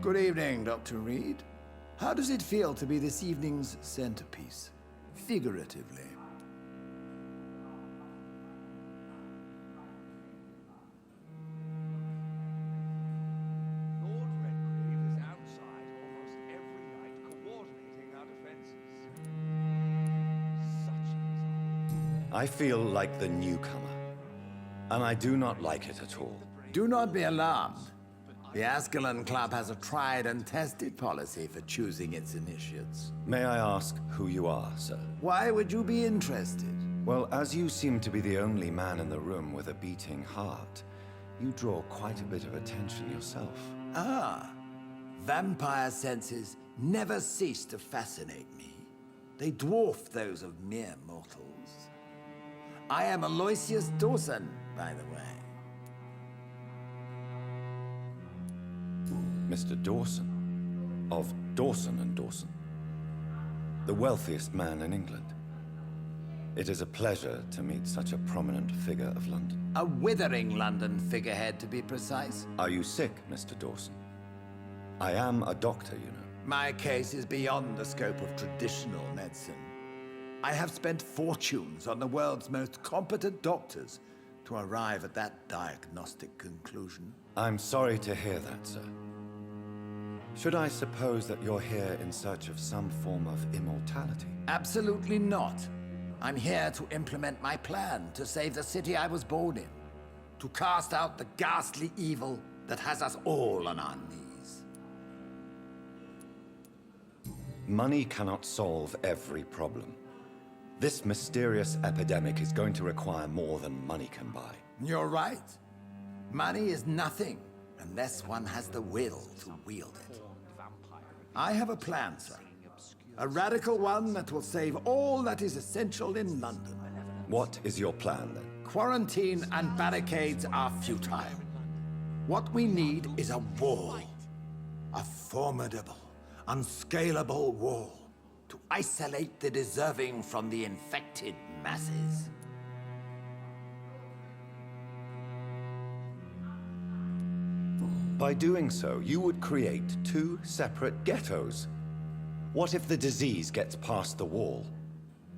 Good evening, Dr. Reed. How does it feel to be this evening's centerpiece? Figuratively. Lord Redgrave is outside almost every night coordinating our defenses. Such I feel like the newcomer, and I do not like it at all. Do not be alarmed. The Ascalon Club has a tried and tested policy for choosing its initiates. May I ask who you are, sir? Why would you be interested? Well, as you seem to be the only man in the room with a beating heart, you draw quite a bit of attention yourself. Ah, vampire senses never cease to fascinate me. They dwarf those of mere mortals. I am Aloysius Dawson, by the way. Mr. Dawson, of Dawson and Dawson, the wealthiest man in England. It is a pleasure to meet such a prominent figure of London. A withering London figurehead, to be precise. Are you sick, Mr. Dawson? I am a doctor, you know. My case is beyond the scope of traditional medicine. I have spent fortunes on the world's most competent doctors to arrive at that diagnostic conclusion. I'm sorry to hear that, sir. Should I suppose that you're here in search of some form of immortality? Absolutely not. I'm here to implement my plan to save the city I was born in. To cast out the ghastly evil that has us all on our knees. Money cannot solve every problem. This mysterious epidemic is going to require more than money can buy. You're right. Money is nothing unless one has the will to wield it. I have a plan, sir. A radical one that will save all that is essential in London. What is your plan, then? Quarantine and barricades are futile. What we need is a wall. A formidable, unscalable wall to isolate the deserving from the infected masses. By doing so, you would create two separate ghettos. What if the disease gets past the wall?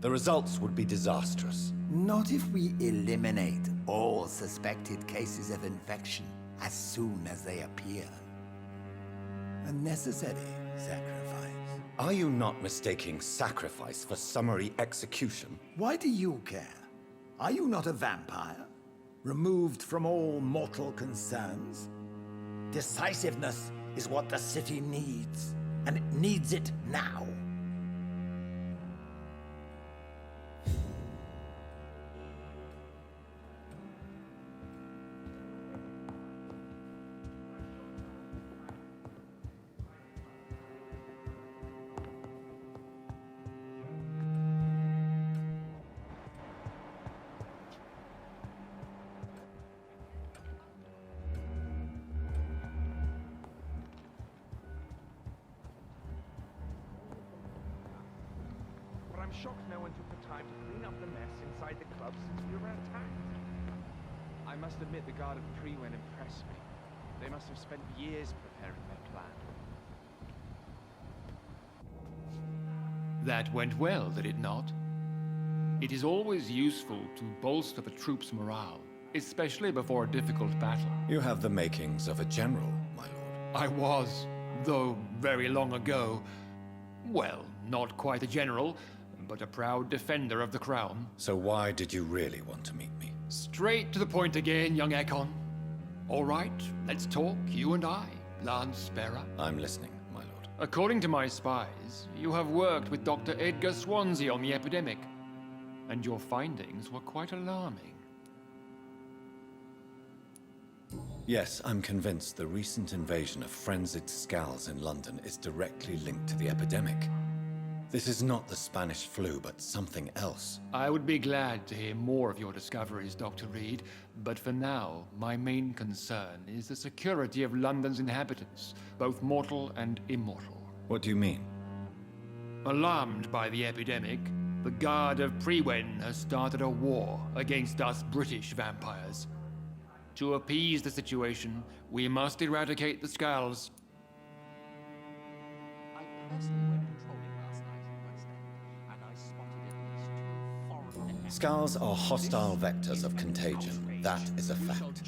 The results would be disastrous. Not if we eliminate all suspected cases of infection as soon as they appear. A necessary sacrifice. Are you not mistaking sacrifice for summary execution? Why do you care? Are you not a vampire? Removed from all mortal concerns? Decisiveness is what the city needs, and it needs it now. I'm shocked no one took the time to clean up the mess inside the club since we were attacked. I must admit the Guard of Prewen impressed me. They must have spent years preparing their plan. That went well, did it not? It is always useful to bolster the troops' morale, especially before a difficult battle. You have the makings of a general, my lord. I was, though very long ago. Well, not quite a general, but a proud defender of the crown. So why did you really want to meet me? Straight to the point again, young Ekon. All right, let's talk, you and I, Lance Sparrow. I'm listening, my lord. According to my spies, you have worked with Dr. Edgar Swansea on the epidemic, and your findings were quite alarming. Yes, I'm convinced the recent invasion of frenzied skulls in London is directly linked to the epidemic. This is not the Spanish flu, but something else. I would be glad to hear more of your discoveries, Dr. Reed, but for now, my main concern is the security of London's inhabitants, both mortal and immortal. What do you mean? Alarmed by the epidemic, the Guard of Prewen has started a war against us British vampires. To appease the situation, we must eradicate the skulls. Skulls are hostile vectors of contagion. That is a fact.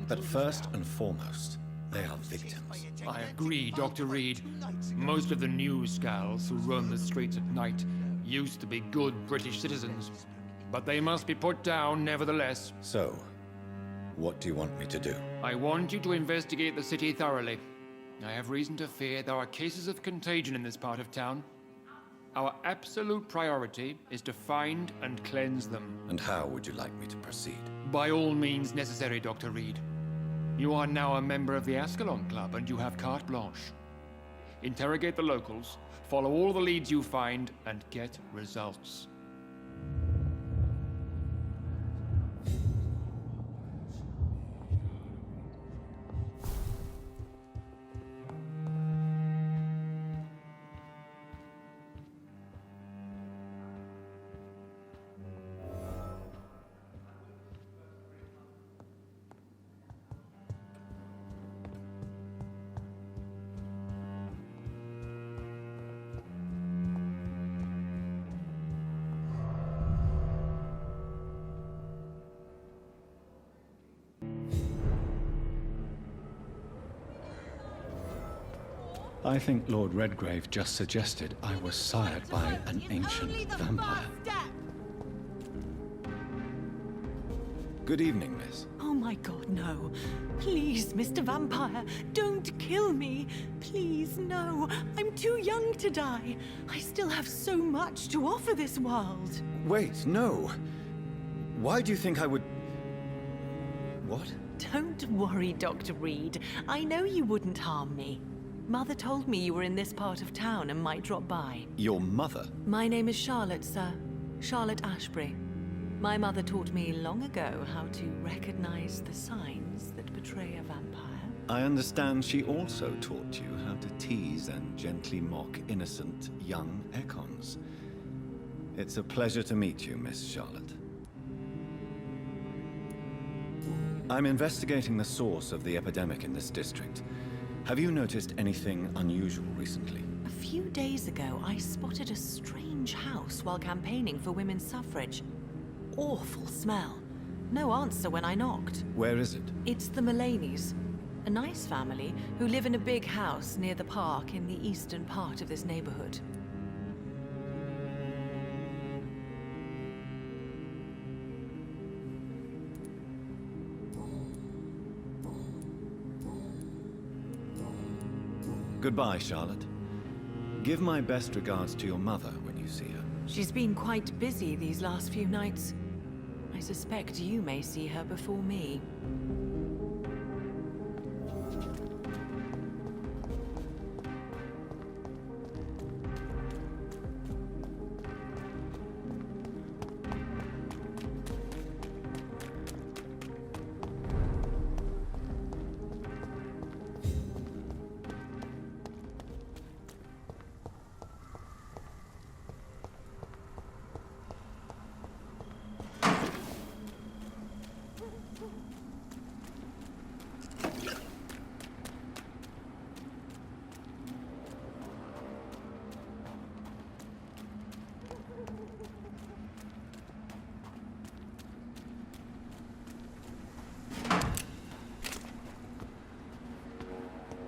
But first and foremost, they are victims. I agree, Dr. Reed. Most of the new Skulls who roam the streets at night used to be good British citizens. But they must be put down nevertheless. So, what do you want me to do? I want you to investigate the city thoroughly. I have reason to fear there are cases of contagion in this part of town. Our absolute priority is to find and cleanse them. And how would you like me to proceed? By all means necessary, Dr. Reed. You are now a member of the Ascalon Club, and you have carte blanche. Interrogate the locals, follow all the leads you find, and get results. I think Lord Redgrave just suggested I was sired by an ancient vampire. Good evening, miss. Oh my god, no. Please, Mr. Vampire, don't kill me. Please, no. I'm too young to die. I still have so much to offer this world. Wait, no. Why do you think I would... What? Don't worry, Dr. Reed. I know you wouldn't harm me. Mother told me you were in this part of town and might drop by. Your mother? My name is Charlotte, sir. Charlotte Ashbury. My mother taught me long ago how to recognize the signs that betray a vampire. I understand she also taught you how to tease and gently mock innocent young Ekons. It's a pleasure to meet you, Miss Charlotte. I'm investigating the source of the epidemic in this district. Have you noticed anything unusual recently? A few days ago, I spotted a strange house while campaigning for women's suffrage. Awful smell. No answer when I knocked. Where is it? It's the Mullaney's, a nice family who live in a big house near the park in the eastern part of this neighborhood. Goodbye, Charlotte. Give my best regards to your mother when you see her. She's been quite busy these last few nights. I suspect you may see her before me.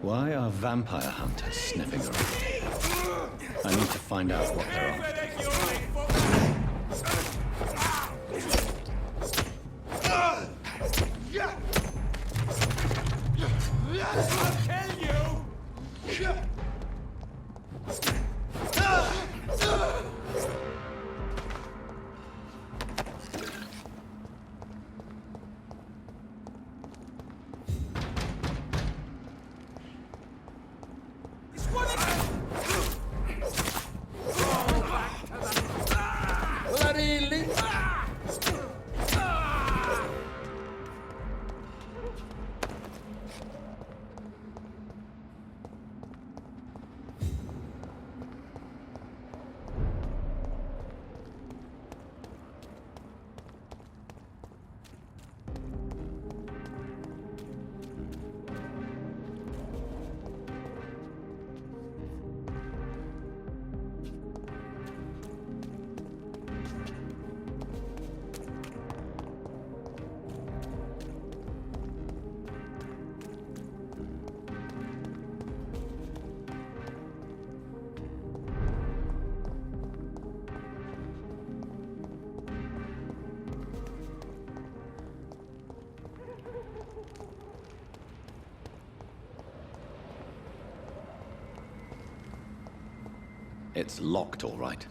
Why are vampire hunters sniffing around? I need to find out what they're after. I'll kill you! It's locked, all right.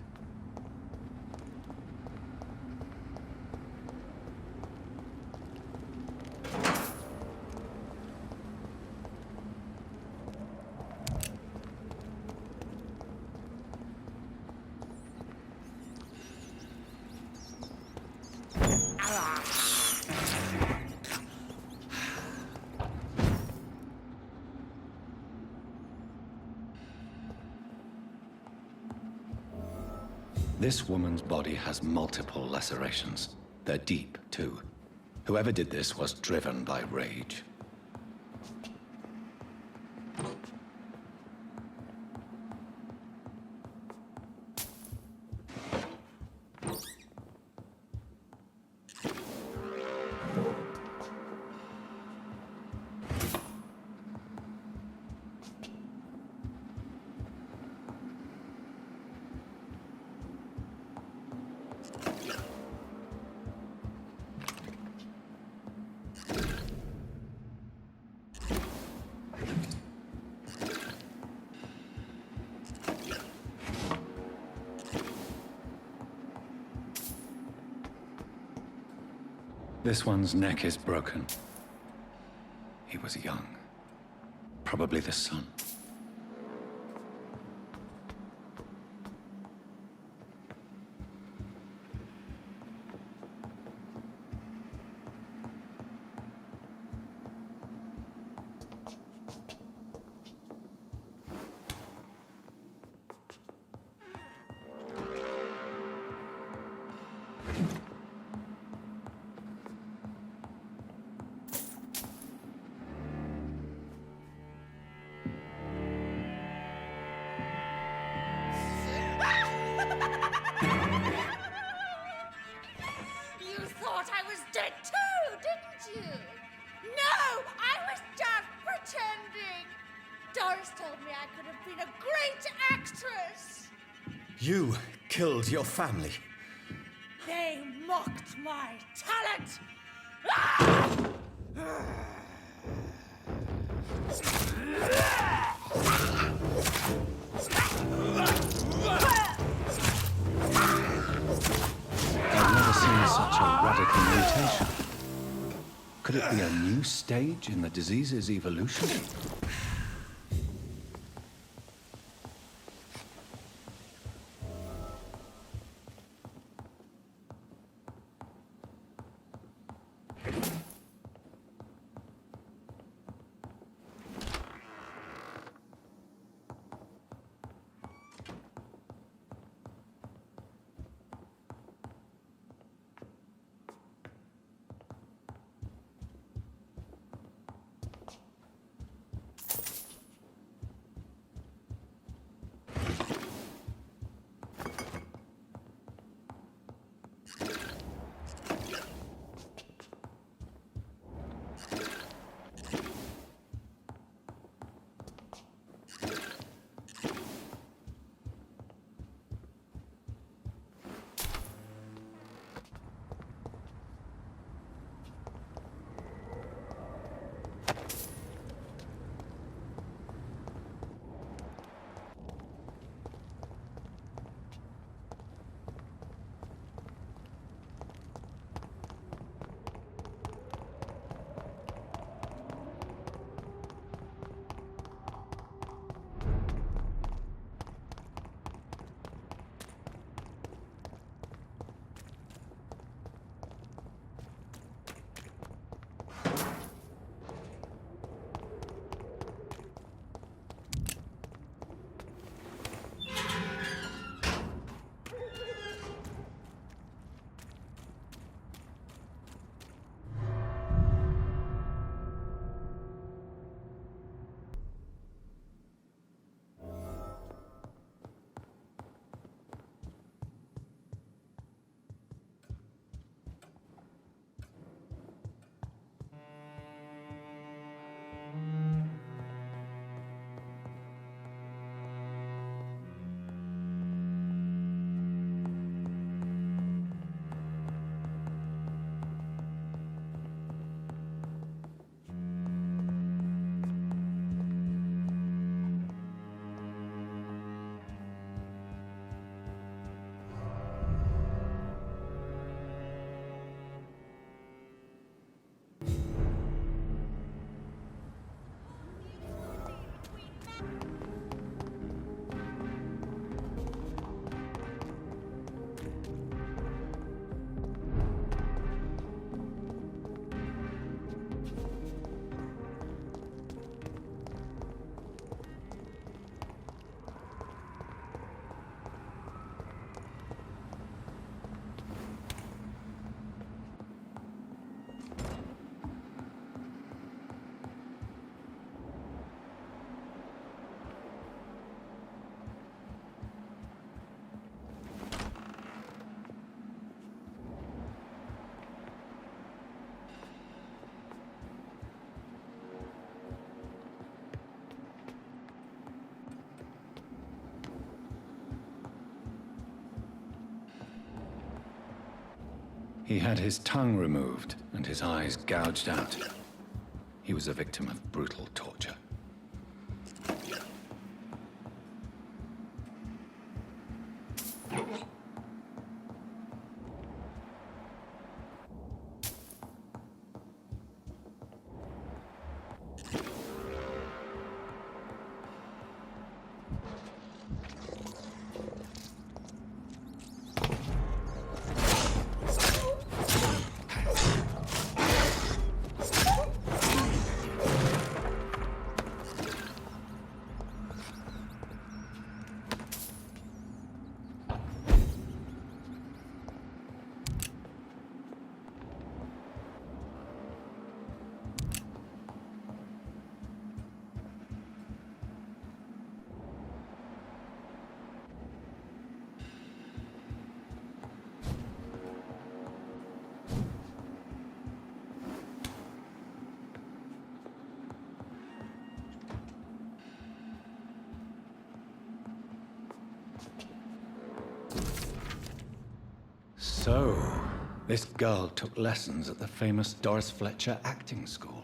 This woman's body has multiple lacerations. They're deep, too. Whoever did this was driven by rage. This one's neck is broken. He was young. Probably the son. You thought I was dead too, didn't you? No, I was just pretending. Doris told me I could have been a great actress. You killed your family. They mocked my talent. Ah! I've never seen such a radical mutation. Could it be a new stage in the disease's evolution? He had his tongue removed and his eyes gouged out. He was a victim of brutal torture. So, this girl took lessons at the famous Doris Fletcher acting school.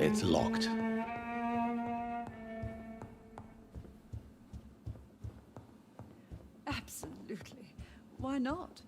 It's locked. Absolutely. Why not?